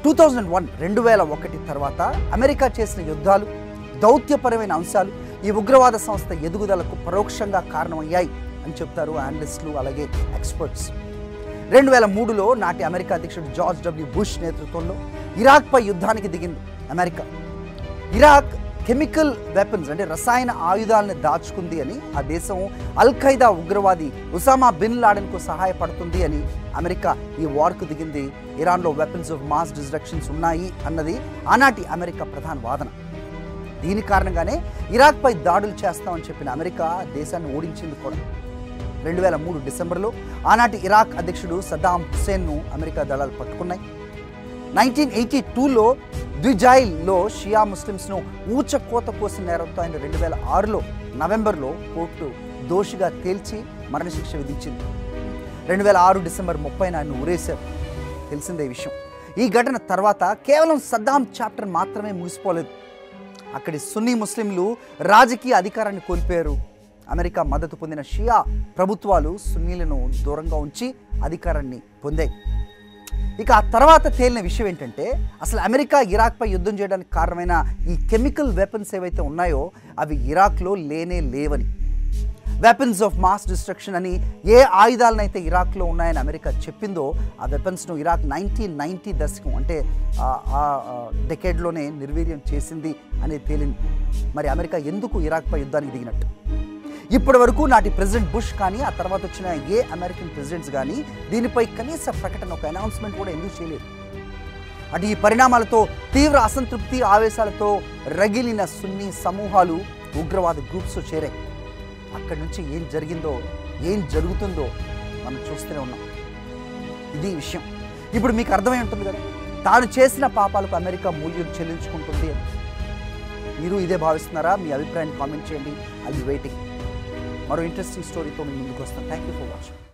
2001 తర్వాత అమెరికా చేసిన యుద్ధాలు, దౌత్యపరమైన అంశాలు ఈ ఉగ్రవాద సంస్థ ఎదుగుదలకు పరోక్షంగా కారణమయ్యాయి అని చెప్తారు అనలిస్టులు, అలాగే ఎక్స్పర్ట్స్. 2003లో నాటి అమెరికా అధ్యక్షుడు జార్జ్ డబ్ల్యూ బుష్ నేతృత్వంలో ఇరాక్పై యుద్ధానికి దిగింది అమెరికా. ఇరాక్ కెమికల్ వెపన్స్ అంటే రసాయన ఆయుధాలను దాచుకుంది అని, ఆ దేశం అల్ ఖైదా ఉగ్రవాది ఉసామా బిన్ లాడెన్కు సహాయపడుతుంది అని అమెరికా ఈ వార్కు దిగింది. ఇరాన్లో వెపన్స్ ఆఫ్ మాస్ డిస్ట్రక్షన్స్ ఉన్నాయి అన్నది ఆనాటి అమెరికా ప్రధాన వాదన. దీని కారణంగానే ఇరాక్పై దాడులు చేస్తామని చెప్పిన అమెరికా దేశాన్ని ఓడించింది కూడా. 2003 డిసెంబర్లో ఆనాటి ఇరాక్ అధ్యక్షుడు సద్దాం హుస్సేన్ను అమెరికా దళాలు పట్టుకున్నాయి. 1982లో ద్విజాయిల్లో షియా ముస్లిమ్స్ను ఊచకోత కోసిన నేరంతో ఆయన 2006లో నవంబర్లో కోర్టు దోషిగా తేల్చి మరణశిక్ష విధించింది. 2006 డిసెంబర్ 30న ఆయన ఉరేశారు. తెలిసిందే విషయం. ఈ ఘటన తర్వాత కేవలం సద్దాం చాప్టర్ మాత్రమే ముగిసిపోలేదు. అక్కడి సున్నీ ముస్లింలు రాజకీయ అధికారాన్ని కోల్పోయారు. అమెరికా మద్దతు పొందిన షియా ప్రభుత్వాలు సున్నీలను దూరంగా ఉంచి అధికారాన్ని పొందాయి. ఇక ఆ తర్వాత తేలిన విషయం ఏంటంటే, అసలు అమెరికా ఇరాక్పై యుద్ధం చేయడానికి కారణమైన ఈ కెమికల్ వెపన్స్ ఏవైతే ఉన్నాయో అవి ఇరాక్లో లేనే లేవని, వెపన్స్ ఆఫ్ మాస్ డిస్ట్రక్షన్ అని ఏ ఆయుధాలనైతే ఇరాక్లో ఉన్నాయని అమెరికా చెప్పిందో ఆ వెపన్స్ను ఇరాక్ 1990 దశకం అంటే ఆ డెకేడ్లోనే నిర్వీర్యం చేసింది అనేది తేలింది. మరి అమెరికా ఎందుకు ఇరాక్పై యుద్ధానికి దిగినట్టు? ఇప్పటి వరకు నాటి ప్రెసిడెంట్ బుష్ కానీ, ఆ తర్వాత వచ్చిన ఏ అమెరికన్ ప్రెసిడెంట్స్ కానీ దీనిపై కనీస ప్రకటన, ఒక అనౌన్స్మెంట్ కూడా ఎందుకు చేయలేదు? అటు ఈ పరిణామాలతో తీవ్ర అసంతృప్తి, ఆవేశాలతో రగిలిన సున్నీ సమూహాలు ఉగ్రవాద గ్రూప్స్ చేరాయి. అక్కడి నుంచి ఏం జరిగిందో, ఏం జరుగుతుందో మనం చూస్తూనే ఉన్నాం. ఇది విషయం. ఇప్పుడు మీకు అర్థమై ఉంటుంది కదా, తాను చేసిన పాపాలకు అమెరికా మూల్యం చెల్లించుకుంటుంది అని. మీరు ఇదే భావిస్తున్నారా? మీ అభిప్రాయాన్ని కామెంట్ చేయండి. I will be waiting. మరో ఇంట్రెస్టింగ్ స్టోరీతో మీ ముందుకు వస్తాను. Thank you for watching.